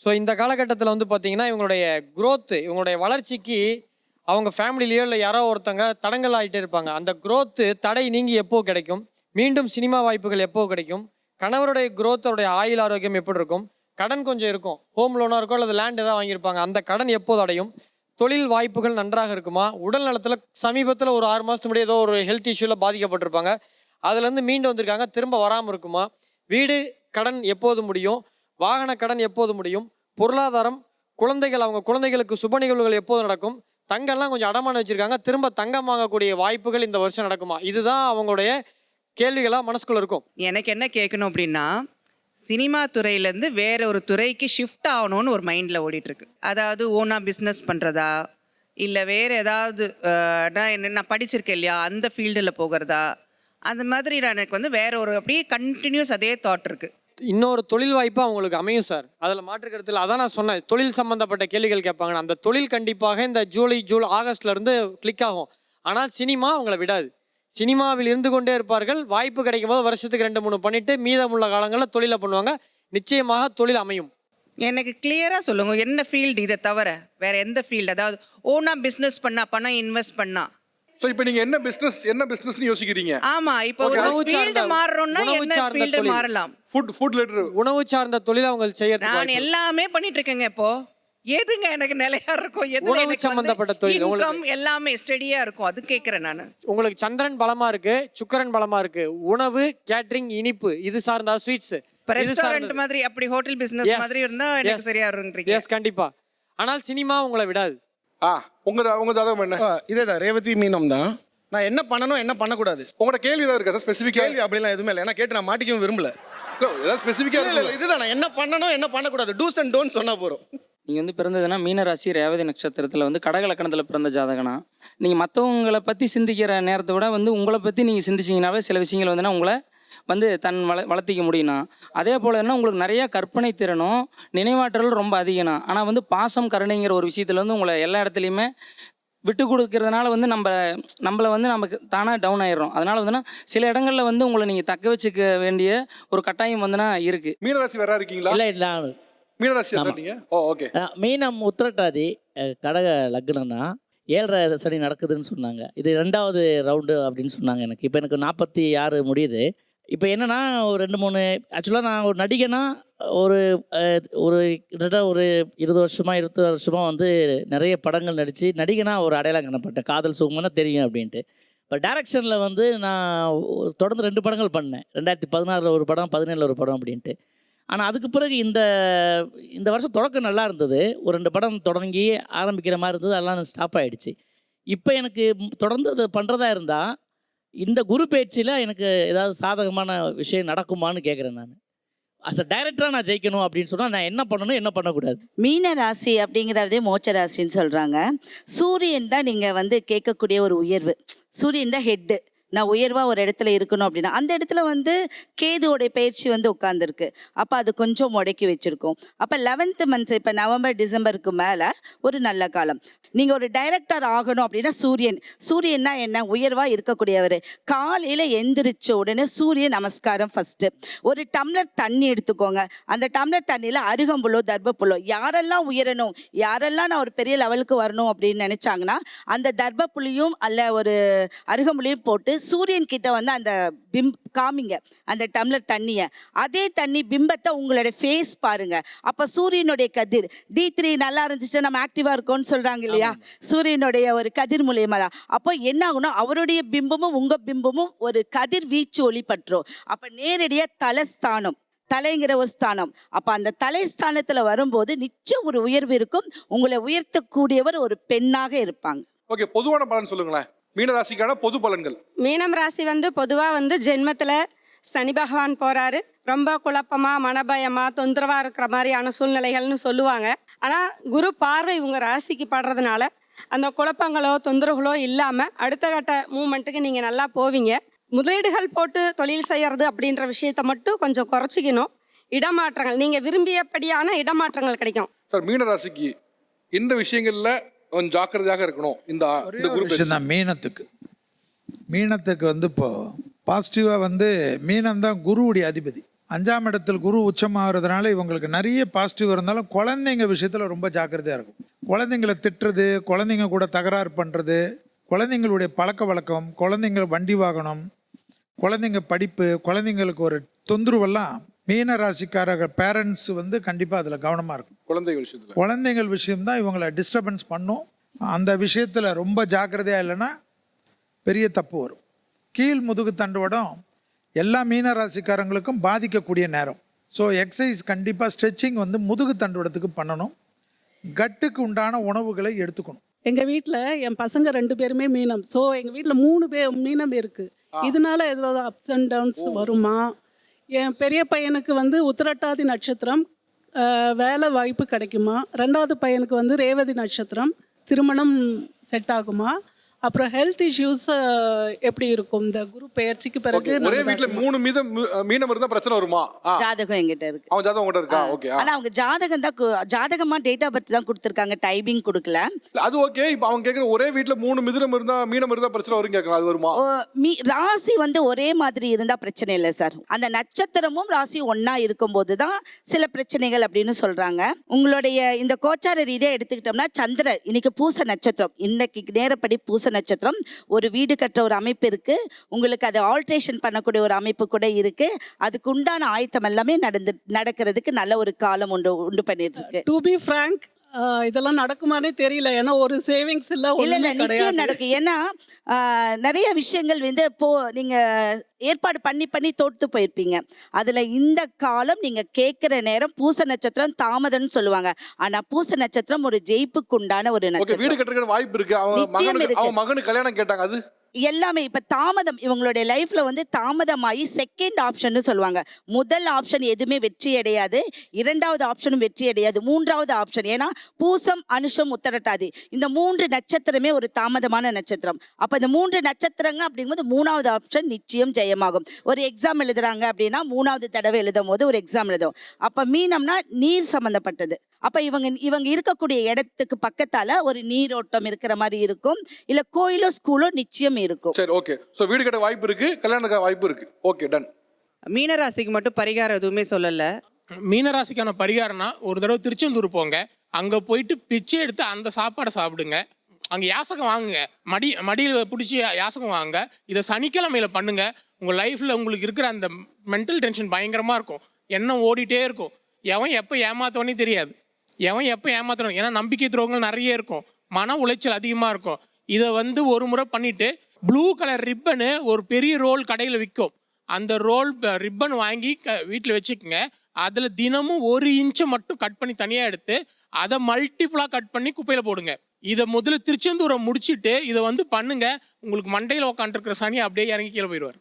So இந்த காலகட்டத்தில் வந்து பார்த்தீங்கன்னா இவங்களுடைய growth, இவங்களுடைய வளர்ச்சிக்கு அவங்க ஃபேமிலிலேயோ இல்லை யாரோ ஒருத்தங்க தடங்கல் ஆகிட்டே இருப்பாங்க. அந்த growth தடை நீங்கி எப்போ கிடைக்கும்? மீண்டும் சினிமா வாய்ப்புகள் எப்போ கிடைக்கும்? கணவருடைய growth-உடைய ஆயுள் ஆரோக்கியம் எப்படி இருக்கும்? கடன் கொஞ்சம் இருக்கும், ஹோம் லோனாக இருக்கும் அல்லது லேண்ட் ஏதாவது வாங்கியிருப்பாங்க, அந்த கடன் எப்போது அடையும்? தொழில் வாய்ப்புகள் நன்றாக இருக்குமா? உடல் நலத்தில் சமீபத்தில் ஒரு 6 மாதத்துக்கு முன்னாடி ஏதோ ஒரு ஹெல்த் இஷ்யூவில் பாதிக்கப்பட்டிருப்பாங்க, அதுலேருந்து மீண்டு வந்திருக்காங்க, திரும்ப வராமல் இருக்குமா? வீடு கடன் எப்போது முடியும்? வாகன கடன் எப்போது முடியும்? பொருளாதாரம், குழந்தைகள், அவங்க குழந்தைகளுக்கு சுப நிகழ்வுகள் எப்போது நடக்கும்? தங்கம்லாம் கொஞ்சம் அடமானம் வச்சுருக்காங்க, திரும்ப தங்கம் வாங்கக்கூடிய வாய்ப்புகள் இந்த வருஷம் நடக்குமா? இதுதான் அவங்களுடைய கேள்விகளாக மனசுக்குள்ளே இருக்கும். எனக்கு என்ன கேட்கணும் அப்படின்னா, சினிமா துறையிலேருந்து வேற ஒரு துறைக்கு ஷிஃப்ட் ஆகணும்னு ஒரு மைண்டில் ஓடிட்டுருக்கு. அதாவது ஓனாக பிஸ்னஸ் பண்ணுறதா, இல்லை வேறு ஏதாவது நான் படிச்சிருக்கேன் இல்லையா அந்த ஃபீல்டில் போகிறதா, அந்த மாதிரி எனக்கு வந்து வேற ஒரு அப்படியே கண்டினியூஸ் அதே தாட் இருக்குது. இன்னொரு தொழில் வாய்ப்பு அவங்களுக்கு அமையும் சார், அதில் மாற்றுக்கருத்தில். அதான் நான் சொன்னேன், தொழில் சம்மந்தப்பட்ட கேள்விகள் கேட்பாங்க. அந்த தொழில் கண்டிப்பாக இந்த ஆகஸ்ட்லேருந்து கிளிக் ஆகும். ஆனால் சினிமா அவங்கள விடாது. சினிமாவில் இருந்து கொண்டே இருப்பார்கள். வாய்ப்பு கிடைக்கும் போது வருஷத்துக்கு 2-3 பண்ணிட்டு மீதமுள்ள காலங்களில் தொழிலை பண்ணுவாங்க. நிச்சயமாக தொழில் அமையும். எனக்கு கிளியராக சொல்லுங்க, என்ன ஃபீல்டு இதை தவிர வேற எந்த ஃபீல்டு? அதாவது ஓனாக பிஸ்னஸ் பண்ணா, பணம் இன்வெஸ்ட் பண்ணா. ஸோ இப்போ நீங்கள் என்ன பிஸ்னஸ்னு யோசிக்கிறீங்க? ஆமாம், இப்போ ஒரு ஃபீல்டு மாறுறோம்னா என்ன ஃபீல்டு மாறலாம்? ஃபுட் ரிலேட்டட், உணவு சார்ந்த தொழில் அவங்க செய்யறது. நான் எல்லாமே பண்ணிட்டு இருக்கேங்க. இப்போ எதுங்க எனக்கு நிலையா இருக்கும்? உணவு சம்பந்தப்பட்ட தொழில் உங்களுக்கு எல்லாமே ஸ்டெடியா இருக்கும். அது கேட்கறேன் நான். உங்களுக்கு சந்திரன் பலமா இருக்கு, சுக்கிரன் பலமா இருக்கு. உணவு, கேட்டரிங், இனிப்பு இது சார்ந்த ஸ்வீட்ஸ், ரெஸ்டாரண்ட் மாதிரி அப்படி ஹோட்டல் பிசினஸ் மாதிரி இருந்தா எனக்கு சரியா இருக்குன்றீங்க. எஸ், கண்டிப்பா. ஆனால் சினிமா உங்களை விடாது. உங்க ஜாதகம் என்ன? இதேதான், ரேவதி மீனம் தான். நான் என்ன பண்ணணும் என்ன பண்ணக்கூடாது உங்களோட கேள்வி தான் இருக்கா? ஸ்பெசிஃபிக் கேள்வி அப்படிலாம் எதுவுமே இல்லை. ஏன்னா கேட்டு நான் மாட்டிக்கவும் விரும்பல. ஏதாவது ஸ்பெசிஃபிக்காக இல்லை, இதுதான் நான் என்ன பண்ணணும் என்ன பண்ணக்கூடாது, டூஸ் அண்ட் டோன்ட் சொன்னா போறோம். நீங்கள் வந்து பிறந்ததுன்னா மீனராசி ரேவதி நட்சத்திரத்தில் வந்து கடக லக்கணத்தில் பிறந்த ஜாதகனா, நீங்கள் மற்றவங்களை பற்றி சிந்திக்கிற நேரத்தை விட வந்து உங்களை பற்றி நீங்கள் சிந்திச்சிங்கனாவே சில விஷயங்கள் வந்துன்னா உங்களை வந்து வளர்த்திக்க முடியும்னா. அதே போல் என்ன உங்களுக்கு நிறையா கற்பனை திறனும் நினைவாற்றலும் ரொம்ப அதிகம்னா. ஆனால் வந்து பாசம் கருணைங்கிற ஒரு விஷயத்தில் வந்து உங்களை எல்லா இடத்துலையுமே விட்டு கொடுக்கறதுனால வந்து நம்மளை வந்து நமக்கு தானாக டவுன் ஆயிடுறோம். அதனால் வந்துன்னா சில இடங்களில் வந்து உங்களை நீங்கள் தக்க வச்சுக்க வேண்டிய ஒரு கட்டாயம் வந்துன்னா இருக்குது. மீனராசி வேற இருக்கீங்களா? இல்லை, மீனராசி நீங்க? ஓகே. மீனம் உத்திரட்டாதி கடக லக்னம் தான். 7.5 சனி நடக்குதுன்னு சொன்னாங்க. இது 2வது ரவுண்டு அப்படின்னு சொன்னாங்க. இப்போ எனக்கு 46 முடியுது. இப்போ என்னென்னா ஒரு 2-3 ஆக்சுவலாக நான் ஒரு நடிகனா ஒரு கிட்டத்தட்ட ஒரு 20 வருஷமாக வந்து நிறைய படங்கள் நடித்து நடிகனாக ஒரு அடையாளம் காணப்பட்டேன். காதல் சுகமான தெரியும் அப்படின்ட்டு. இப்போ டைரக்ஷனில் வந்து நான் தொடர்ந்து 2 படங்கள் பண்ணேன். 2016 ஒரு படம், 2017 ஒரு படம் அப்படின்ட்டு. ஆனால் அதுக்கு பிறகு இந்த வருஷம் தொடக்கம் நல்லா இருந்தது. ஒரு 2 படம் தொடங்கி ஆரம்பிக்கிற மாதிரி இருந்தது, அதெல்லாம் ஸ்டாப் ஆகிடுச்சு. இப்போ எனக்கு தொடர்ந்து அது பண்ணுறதா இருந்தால் இந்த குரு பயிற்சியில் எனக்கு ஏதாவது சாதகமான விஷயம் நடக்குமான்னு கேட்குறேன். நான் அஸ் அ டைரக்டராக நான் ஜெயிக்கணும் அப்படின்னு சொன்னால் நான் என்ன பண்ணணும் என்ன பண்ணக்கூடாது? மீன ராசி அப்படிங்கிறதே மோட்ச ராசின்னு சொல்கிறாங்க. சூரியன் தான் நீங்கள் வந்து கேட்கக்கூடிய ஒரு உயர்வு. சூரியன் தான் ஹெட்டு. நான் உயர்வாக ஒரு இடத்துல இருக்கணும் அப்படின்னா அந்த இடத்துல வந்து கேதுவோடைய பயிற்சி வந்து உட்காந்துருக்கு. அப்போ அது கொஞ்சம் முடக்கி வச்சுருக்கோம். அப்போ 11th மந்த்ஸ், இப்போ நவம்பர் டிசம்பருக்கு மேலே ஒரு நல்ல காலம். நீங்கள் ஒரு டைரக்டர் ஆகணும் அப்படின்னா சூரியன்னா என்ன? உயர்வாக இருக்கக்கூடியவர். காலையில் எந்திரிச்ச உடனே சூரிய நமஸ்காரம் ஃபஸ்ட்டு. ஒரு டம்ளர் தண்ணி எடுத்துக்கோங்க. அந்த டம்ளர் தண்ணியில் அருகம்புல்லோ தர்பப்புல்லோ, யாரெல்லாம் உயரணும், யாரெல்லாம் நான் ஒரு பெரிய லெவலுக்கு வரணும் அப்படின்னு நினச்சாங்கன்னா அந்த தர்பப்புள்ளியும் அல்ல ஒரு அருகம்புள்ளியும் போட்டு சூரியன் கிட்ட வந்து அந்த காமிங்க அந்த டம்ளர் தண்ணியை. அதே தண்ணி பிம்பத்தை உங்களோட ஃபேஸ் பாருங்க. அப்போ சூரியனுடைய கதிர் D3 நல்லா இருந்துச்சு, நம்ம ஆக்டிவாக இருக்கோம்னு சொல்கிறாங்க இல்லையா, சூரியனுடைய ஒரு கதிர் மூலியமா தான். அப்போ என்ன ஆகுனா அவருடைய பிம்பமும் உங்கள் பிம்பமும் ஒரு கதிர் வீச்சு ஒளிப்பற்றும். அப்போ நேரடியாக தலைஸ்தானம், தலைங்கிற ஒரு ஸ்தானம். அப்போ அந்த தலைஸ்தானத்தில் வரும்போது நிச்சயம் ஒரு உயர்வு இருக்கும். உங்களை உயர்த்தக்கூடியவர் ஒரு பெண்ணாக இருப்பாங்க. ஓகே, பொதுவான பலன் சொல்லுங்களேன். மீனராசிக்கான பொது பலன்கள். மீனம் ராசி வந்து பொதுவாக வந்து ஜென்மத்தில் சனி பகவான் போகிறாரு. ரொம்ப குழப்பமாக, மனபயமாக, தொந்தரவாக இருக்கிற மாதிரியான சூழ்நிலைகள்னு சொல்லுவாங்க. ஆனால் குரு பார்வை இவங்க ராசிக்கு படுறதுனால அந்த குழப்பங்களோ தொந்தரவுகளோ இல்லாமல் அடுத்த கட்ட மூமெண்ட்டுக்கு நீங்கள் நல்லா போவீங்க. முதலீடுகள் போட்டு தொழில் செய்கிறது அப்படின்ற விஷயத்தை மட்டும் கொஞ்சம் குறைச்சிக்கணும். இடமாற்றங்கள், நீங்கள் விரும்பியபடியான இடமாற்றங்கள் கிடைக்கும். சார், மீனராசிக்கு இந்த விஷயங்களில் கொஞ்சம் ஜாக்கிரதையாக இருக்கணும். இந்த விஷயம் தான் மீனத்துக்கு வந்து இப்போ பாசிட்டிவாக வந்து மீனம் தான் குருவுடைய அதிபதி. 5ஆம் இடத்தில் குரு உச்சமாகிறதுனால இவங்களுக்கு நிறைய பாசிட்டிவ் இருந்தாலும் குழந்தைங்க விஷயத்தில் ரொம்ப ஜாக்கிரதையாக இருக்கும். குழந்தைங்களை திட்டுறது, குழந்தைங்க கூட தகராறு பண்ணுறது, குழந்தைங்களுடைய பழக்க வழக்கம், குழந்தைங்க வண்டி வாகனம், குழந்தைங்க படிப்பு, குழந்தைங்களுக்கு ஒரு தொந்தரவெல்லாம் மீன ராசிக்காரங்க பேரண்ட்ஸ் வந்து கண்டிப்பாக அதில் கவனமாக இருக்கும். குழந்தைகள் விஷயத்தில் குழந்தைகள் விஷயம்தான் இவங்களை டிஸ்டர்பன்ஸ் பண்ணும். அந்த விஷயத்தில் ரொம்ப ஜாக்கிரதையாக இல்லைன்னா பெரிய தப்பு வரும். கீழ் முதுகு தண்டுவடம் எல்லா மீன ராசிக்காரங்களுக்கும் பாதிக்கக்கூடிய நேரம். ஸோ எக்ஸசைஸ் கண்டிப்பாக ஸ்ட்ரெச்சிங் வந்து முதுகு தண்டுவடத்துக்கு பண்ணணும். கட்டுக்கு உண்டான உணவுகளை எடுத்துக்கணும். எங்கள் வீட்டில் என் பசங்க 2 பேருமே மீனம். ஸோ எங்கள் வீட்டில் 3 பேர் மீனம் இருக்குது. இதனால ஏதாவது அப்ஸ் அண்ட் டவுன்ஸ் வருமா? என் பெரிய பையனுக்கு வந்து உத்திரட்டாதி நட்சத்திரம், வேலை வாய்ப்பு கிடைக்குமா? 2வது பையனுக்கு வந்து ரேவதி நட்சத்திரம், திருமணம் செட் ஆகுமா? அப்புறம் ஹெல்த் இஷ்யூஸ் எப்படி இருக்கும் இந்த குரு பெயர்ச்சிக்கு பிறகு? ஒரே வீட்ல 3 மீனம் இருந்தா பிரச்சனை வருமா? ஜாதகம் என்கிட்ட இருக்கு. அவன் ஜாதகம் உங்ககிட்ட இருக்கா? ஓகே. ஆனா அவங்க ஜாதகம் தான் ஜாதகமா டேட் ஆஃப் பர்த் தான் கொடுத்துருக்காங்க, டைமிங் கொடுக்கல. அது ஓகே. இப்போ அவன் கேக்குற ஒரே வீட்ல 3 மீனம் இருந்தா பிரச்சனை வரும் கேட்கலாம். அது வருமா? ராசி வந்து ஒரே மாதிரி இருந்தா பிரச்சனை இல்லை சார். அந்த நட்சத்திரமும் ராசி ஒன்னா இருக்கும்போது தான் சில பிரச்சனைகள் அப்படின்னு சொல்றாங்க. உங்களுடைய இந்த கோச்சார ரீதியா எடுத்துக்கிட்டோம்னா சந்திரன் இன்னைக்கு பூச நட்சத்திரம், இன்னைக்கு நேரப்படி பூச நட்சத்திரம், ஒரு வீடு கட்டுற ஒரு அமைப்பு இருக்கு. உங்களுக்கு அதை ஆல்ட்ரேஷன் பண்ணக்கூடிய ஒரு அமைப்பு கூட இருக்கு. அதுக்கு உண்டான ஆயத்தம் எல்லாமே நடக்கிறதுக்கு நல்ல ஒரு காலம் உண்டு பண்ணிட்டு இருக்கு. டு பி ஃப்ராங்க், இதெல்லாம் நடக்குமானே தெரியல. ஏன்னா ஒரு சேவிங்ஸ் இல்லை, இல்ல நிச்சயம் நடக்கும். ஏன்னா நிறைய விஷயங்கள் வந்து இப்போ நீங்க ஏற்பாடு பண்ணி தோற்று போயிருப்பீங்க. அதுல இந்த காலம் நீங்க கேட்கிற நேரம் பூச நட்சத்திரம் தாமதம்னு சொல்லுவாங்க. ஆனா பூச நட்சத்திரம் ஒரு ஜெயிப்புக்கு உண்டான ஒரு நட்சத்திரம். வீடு கட்டுறதுக்கு வாய்ப்பு இருக்கு. அவன் மகனுக்கு கல்யாணம் கேட்டாங்க. அது எல்லாமே இப்ப தாமதம் இவங்களுடைய லைஃப்ல வந்து தாமதமாகி செகண்ட் ஆப்ஷன் சொல்லுவாங்க. முதல் ஆப்ஷன் எதுவுமே வெற்றி அடையாது, 2வது ஆப்ஷனும் வெற்றி அடையாது, 3வது ஆப்ஷன். ஏன்னா பூசம், அனுஷம், உத்தரட்டாதி இந்த 3 நட்சத்திரமே ஒரு தாமதமான நட்சத்திரம். அப்ப இந்த 3 நட்சத்திரங்க அப்படிங்கும்போது 3வது ஆப்ஷன் நிச்சயம் ஜெயமாகும். ஒரு எக்ஸாம் எழுதுறாங்க அப்படின்னா 3வது தடவை எழுதும் போது ஒரு எக்ஸாம் எழுதும். அப்ப மீனம்னா நீர் சம்பந்தப்பட்டது. அப்ப இவங்க இருக்கக்கூடிய இடத்துக்கு பக்கத்தால ஒரு நீரோட்டம் இருக்கிற மாதிரி இருக்கும். இல்ல கோயிலோ ஸ்கூலோ நிச்சயம் இருக்கும். சரி, ஓகே. சோ வீடு கட்ட வாய்ப்பு இருக்கு, கல்யாணத்துக்கு வாய்ப்பு இருக்கு. Okay, done. மீனராசிக்கு மட்டும் பரிகாரம் எதுவுமே சொல்லல. மீனராசிக்கான பரிகாரம்னா ஒரு தடவை திருச்செந்தூர் போங்க, அங்க போயிட்டு பிச்சை எடுத்து அந்த சாப்பாடை சாப்பிடுங்க. அங்கே யாசகம் வாங்குங்க, மடியில் பிடிச்சி யாசகம் வாங்குங்க. இதை சனிக்கிழமையில பண்ணுங்க. உங்கள் லைஃப்பில் உங்களுக்கு இருக்கிற அந்த மென்டல் டென்ஷன் பயங்கரமாக இருக்கும். எண்ணம் ஓடிட்டே இருக்கும். எவன் எப்போ ஏமாத்தவனே தெரியாது. ஏன்னா நம்பிக்கை துரோகங்கள் நிறைய இருக்கும், மன உளைச்சல் அதிகமாக இருக்கும். இதை வந்து ஒரு முறை பண்ணிட்டு ப்ளூ கலர் ரிப்பனு ஒரு பெரிய ரோல் கடையில் விற்கும். அந்த ரோல் ரிப்பன் வாங்கி வீட்டில் வச்சுக்கோங்க. அதில் தினமும் 1 இன்ச்சை மட்டும் கட் பண்ணி தனியாக எடுத்து அதை மல்டிப்புளாக கட் பண்ணி குப்பையில் போடுங்க. இதை முதல்ல திருச்செந்தூரை முடிச்சுட்டு இதை வந்து பண்ணுங்க. உங்களுக்கு மண்டையில் உட்காந்துருக்கிற சனி அப்படியே இறங்கி கீழே போயிடுவார்.